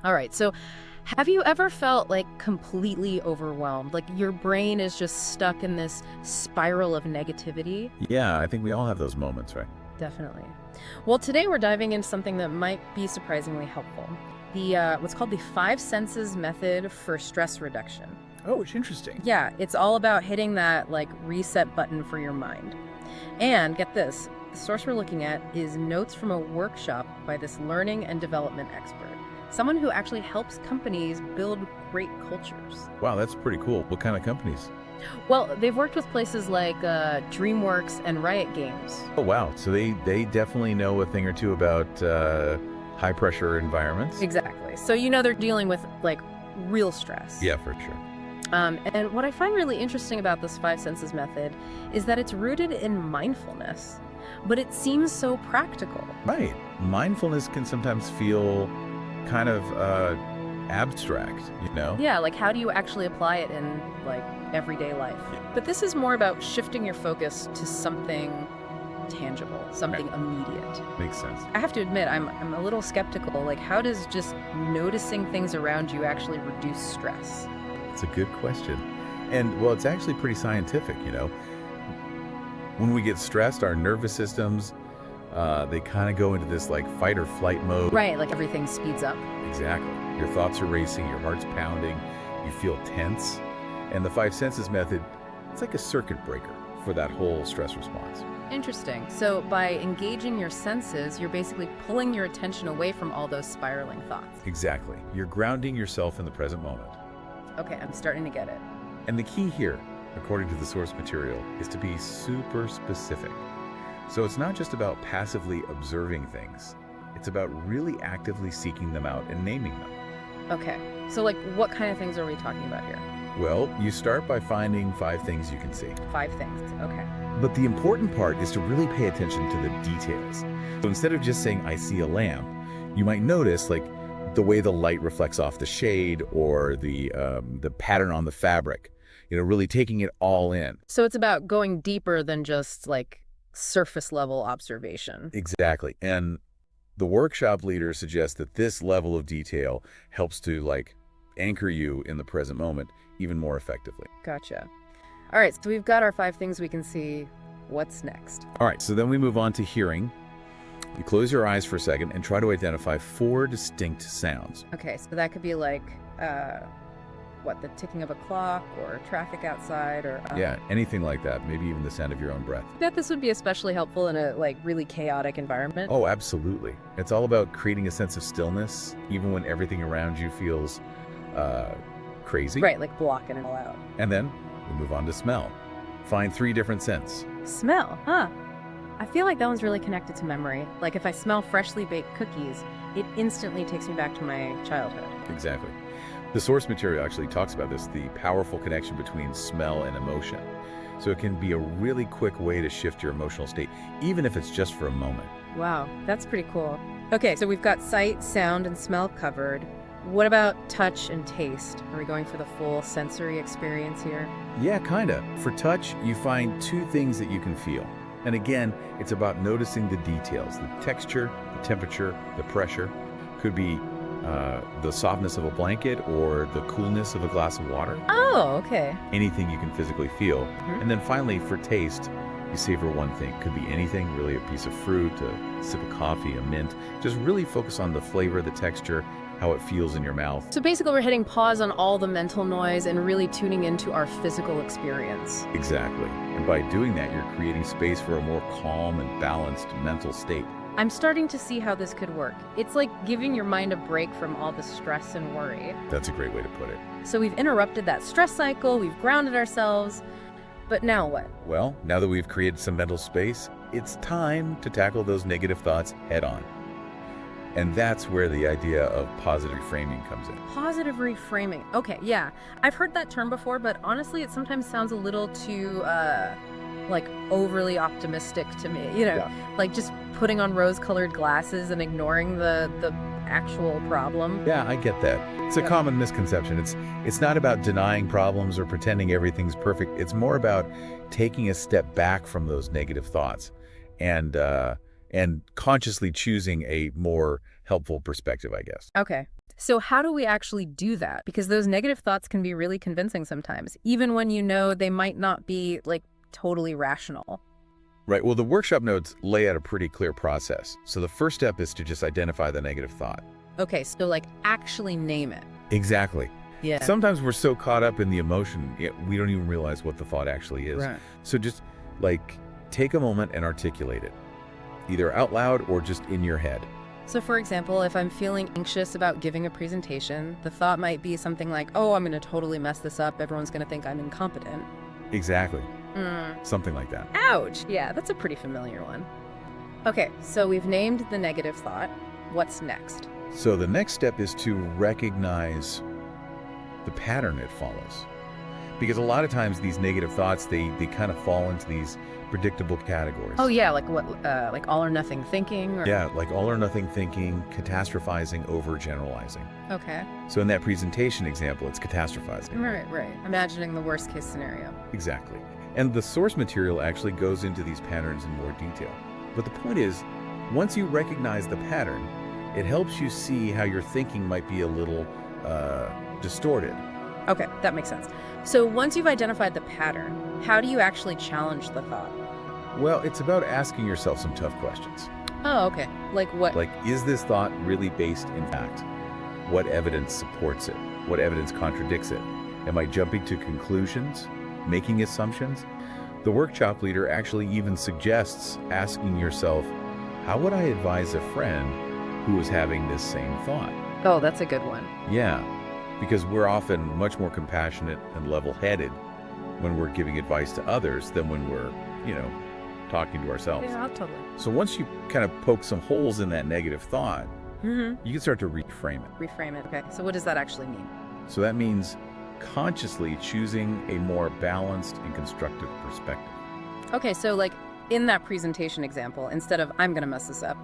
All right. So have you ever felt like completely overwhelmed? Like your brain is just stuck in this spiral of negativity? Yeah, I think we all have those moments, right? Definitely. Well, today we're diving into something that might be surprisingly helpful. The what's called the five senses method for stress reduction. Oh, it's interesting. Yeah, it's all about hitting that like reset button for your mind. And get this, the source we're looking at is notes from a workshop by this learning and development expert, someone who actually helps companies build great cultures. Wow, that's pretty cool. What kind of companies? Well, they've worked with places like DreamWorks and Riot Games. Oh, wow. So they definitely know a thing or two about high pressure environments. Exactly. So you know they're dealing with like real stress. Yeah, for sure. And what I find really interesting about this five senses method is that it's rooted in mindfulness, but it seems so practical. Right. Mindfulness can sometimes feel kind of abstract, you know? Yeah, like how do you actually apply it in like everyday life? Yeah. But this is more about shifting your focus to something tangible, something Right. immediate. Makes sense. I have to admit, I'm a little skeptical. Like, how does just noticing things around you actually reduce stress? It's a good question. And well, it's actually pretty scientific, you know? When we get stressed, our nervous systems, they kind of go into this like fight or flight mode. Right, like everything speeds up. Exactly. Your thoughts are racing, your heart's pounding, you feel tense. And the five senses method, it's like a circuit breaker for that whole stress response. Interesting. So by engaging your senses, you're basically pulling your attention away from all those spiraling thoughts. Exactly. You're grounding yourself in the present moment. Okay, I'm starting to get it. And the key here, according to the source material, is to be super specific. So it's not just about passively observing things. It's about really actively seeking them out and naming them. Okay, so like what kind of things are we talking about here? Well, you start by finding five things you can see. Five things. Okay. But the important part is to really pay attention to the details. So instead of just saying, I see a lamp, you might notice like the way the light reflects off the shade or the pattern on the fabric, you know, really taking it all in. So it's about going deeper than just like surface level observation. Exactly. And the workshop leader suggests that this level of detail helps to like anchor you in the present moment even more effectively. Gotcha. All right, so we've got our five things we can see. What's next? All right, so then we move on to hearing. You close your eyes for a second and try to identify four distinct sounds. Okay, so that could be like, what, the ticking of a clock or traffic outside or... Yeah, anything like that. Maybe even the sound of your own breath. I bet this would be especially helpful in a like really chaotic environment. Oh, absolutely. It's all about creating a sense of stillness, even when everything around you feels crazy. Right, like blocking it all out. And then we move on to smell. Find three different scents. Smell, huh? I feel like that one's really connected to memory. Like if I smell freshly baked cookies, it instantly takes me back to my childhood. Exactly. The source material actually talks about this, the powerful connection between smell and emotion. So it can be a really quick way to shift your emotional state, even if it's just for a moment. Wow, that's pretty cool. Okay, so we've got sight, sound, and smell covered. What about touch and taste? Are we going for the full sensory experience here? Yeah, kinda. For touch, you find two things that you can feel. And again, it's about noticing the details, the texture, the temperature, the pressure. Could be the softness of a blanket or the coolness of a glass of water. Oh, okay. Anything you can physically feel. Mhm. And then finally, for taste, you savor one thing. Could be anything, really a piece of fruit, a sip of coffee, a mint. Just really focus on the flavor, the texture, how it feels in your mouth. So basically we're hitting pause on all the mental noise and really tuning into our physical experience. Exactly. And by doing that, you're creating space for a more calm and balanced mental state. I'm starting to see how this could work. It's like giving your mind a break from all the stress and worry. That's a great way to put it. So we've interrupted that stress cycle, we've grounded ourselves, but now what? Well, now that we've created some mental space, it's time to tackle those negative thoughts head on. And that's where the idea of positive reframing comes in. Positive reframing. Okay, yeah. I've heard that term before, but honestly, it sometimes sounds a little too, like overly optimistic to me. You know, Yeah. like just putting on rose-colored glasses and ignoring the actual problem. Yeah, I get that. It's a Yeah. common misconception. It's not about denying problems or pretending everything's perfect. It's more about taking a step back from those negative thoughts and consciously choosing a more helpful perspective, I guess. Okay. So how do we actually do that? Because those negative thoughts can be really convincing sometimes, even when you know they might not be like totally rational. Right. Well, the workshop notes lay out a pretty clear process. So the first step is to just identify the negative thought. Okay, so like actually name it. Exactly. Yeah. Sometimes we're so caught up in the emotion, we don't even realize what the thought actually is. Right. So just like take a moment and articulate it, either out loud or just in your head. So for example, if I'm feeling anxious about giving a presentation, the thought might be something like, oh, I'm going to totally mess this up. Everyone's going to think I'm incompetent. Exactly. Mm. Something like that. Ouch. Yeah, that's a pretty familiar one. Okay, so we've named the negative thought. What's next? So the next step is to recognize the pattern it follows. Because a lot of times these negative thoughts, they kind of fall into these predictable categories. Oh yeah, like what, like all or nothing thinking? Or... Yeah, like all or nothing thinking, catastrophizing, overgeneralizing. Okay. So in that presentation example, it's catastrophizing. Right. Imagining the worst case scenario. Exactly. And the source material actually goes into these patterns in more detail. But the point is, once you recognize the pattern, it helps you see how your thinking might be a little distorted. Okay, that makes sense. So once you've identified the pattern, how do you actually challenge the thought? Well, it's about asking yourself some tough questions. Oh, okay. Like what? Like, is this thought really based in fact? What evidence supports it? What evidence contradicts it? Am I jumping to conclusions, making assumptions? The workshop leader actually even suggests asking yourself, how would I advise a friend who is having this same thought? Oh, that's a good one. Yeah, because we're often much more compassionate and level-headed when we're giving advice to others than when we're, talking to ourselves. Yeah, totally. So once you kind of poke some holes in that negative thought, you can start to reframe it. Reframe it. Okay, so what does that actually mean? So that means consciously choosing a more balanced and constructive perspective. Okay, so like in that presentation example, instead of I'm going to mess this up,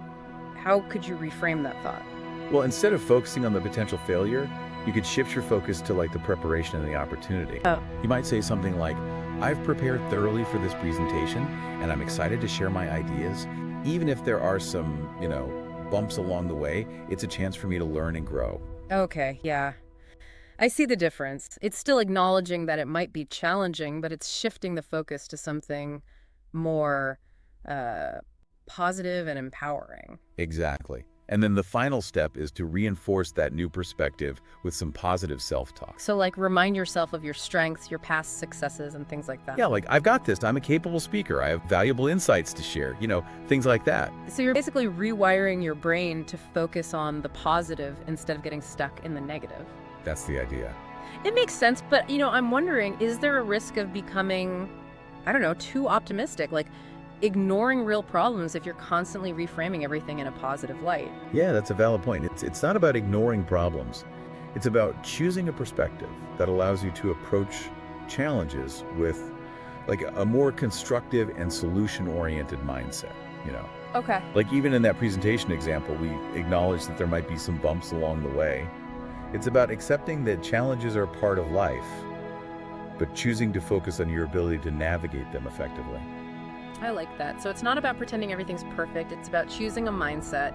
how could you reframe that thought? Well, instead of focusing on the potential failure, you could shift your focus to like the preparation and the opportunity. Oh. You might say something like, I've prepared thoroughly for this presentation and I'm excited to share my ideas. Even if there are some, bumps along the way, it's a chance for me to learn and grow. Okay, yeah. I see the difference. It's still acknowledging that it might be challenging, but it's shifting the focus to something more positive and empowering. Exactly. And then the final step is to reinforce that new perspective with some positive self-talk. So like remind yourself of your strengths, your past successes, and things like that. Yeah, like I've got this. I'm a capable speaker. I have valuable insights to share, things like that. So you're basically rewiring your brain to focus on the positive instead of getting stuck in the negative. That's the idea. It makes sense, but I'm wondering, is there a risk of becoming, too optimistic? Like ignoring real problems if you're constantly reframing everything in a positive light. Yeah, that's a valid point. It's not about ignoring problems. It's about choosing a perspective that allows you to approach challenges with like a more constructive and solution-oriented mindset, Okay. Like even in that presentation example, we acknowledge that there might be some bumps along the way. It's about accepting that challenges are part of life, but choosing to focus on your ability to navigate them effectively. I like that. So it's not about pretending everything's perfect. It's about choosing a mindset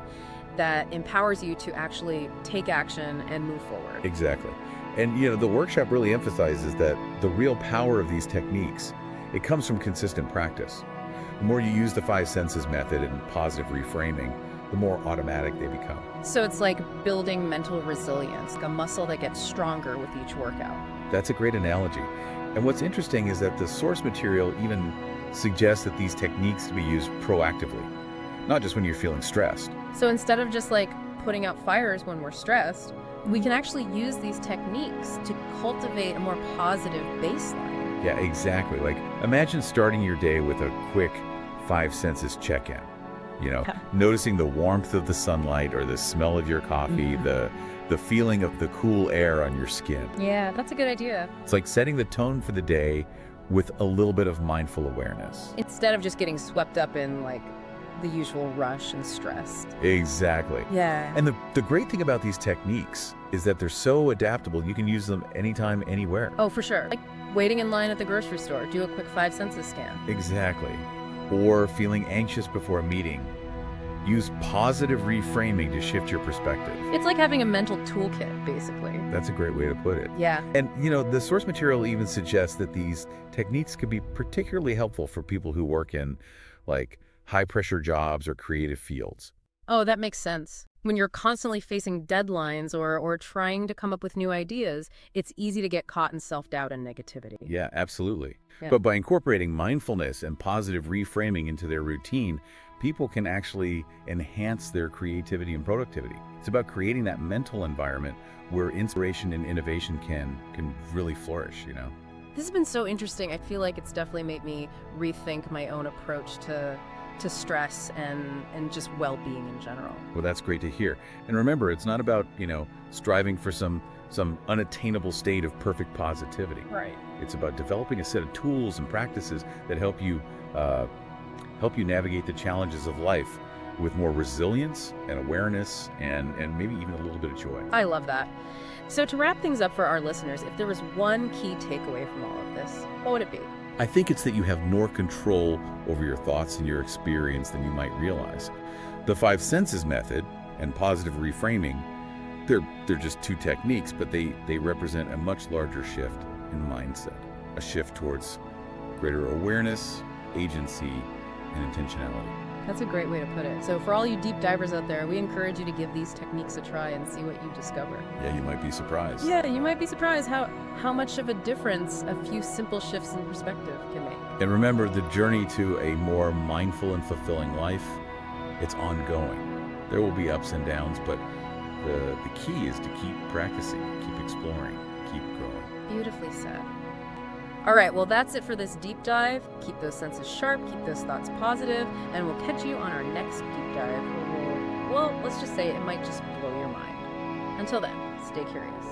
that empowers you to actually take action and move forward. Exactly. And, the workshop really emphasizes that the real power of these techniques, it comes from consistent practice. The more you use the 5 senses method and positive reframing, the more automatic they become. So it's like building mental resilience, like a muscle that gets stronger with each workout. That's a great analogy. And what's interesting is that the source material even suggests that these techniques to be used proactively, not just when you're feeling stressed. So instead of just like putting out fires when we're stressed, we can actually use these techniques to cultivate a more positive baseline. Yeah, exactly. Like imagine starting your day with a quick 5 senses check-in. Noticing the warmth of the sunlight or the smell of your coffee, the feeling of the cool air on your skin. Yeah, that's a good idea. It's like setting the tone for the day with a little bit of mindful awareness. Instead of just getting swept up in like the usual rush and stress. Exactly. Yeah. And the great thing about these techniques is that they're so adaptable. You can use them anytime, anywhere. Oh, for sure. Like waiting in line at the grocery store, do a quick 5 senses scan. Exactly. Or feeling anxious before a meeting. Use positive reframing to shift your perspective. It's like having a mental toolkit, basically. That's a great way to put it. Yeah. And, the source material even suggests that these techniques could be particularly helpful for people who work in, like, high-pressure jobs or creative fields. Oh, that makes sense. When you're constantly facing deadlines or trying to come up with new ideas, it's easy to get caught in self-doubt and negativity. Yeah, absolutely. Yeah. But by incorporating mindfulness and positive reframing into their routine, people can actually enhance their creativity and productivity. It's about creating that mental environment where inspiration and innovation can really flourish. This has been so interesting. I feel like it's definitely made me rethink my own approach to stress and just well-being in general. Well, that's great to hear. And remember, it's not about, striving for some unattainable state of perfect positivity. Right. It's about developing a set of tools and practices that help you navigate the challenges of life with more resilience and awareness and maybe even a little bit of joy. I love that. So to wrap things up for our listeners, if there was one key takeaway from all of this, what would it be? I think it's that you have more control over your thoughts and your experience than you might realize. The five senses method and positive reframing, they're just two techniques, but they represent a much larger shift in mindset, a shift towards greater awareness, agency, and intentionality. That's a great way to put it. So for all you deep divers out there, we encourage you to give these techniques a try and see what you discover. Yeah, you might be surprised. Yeah, you might be surprised how much of a difference a few simple shifts in perspective can make. And remember, the journey to a more mindful and fulfilling life, it's ongoing. There will be ups and downs, but the key is to keep practicing, keep exploring, keep growing. Beautifully said. All right, well, that's it for this deep dive. Keep those senses sharp, keep those thoughts positive, and we'll catch you on our next deep dive where let's just say it might just blow your mind. Until then, stay curious.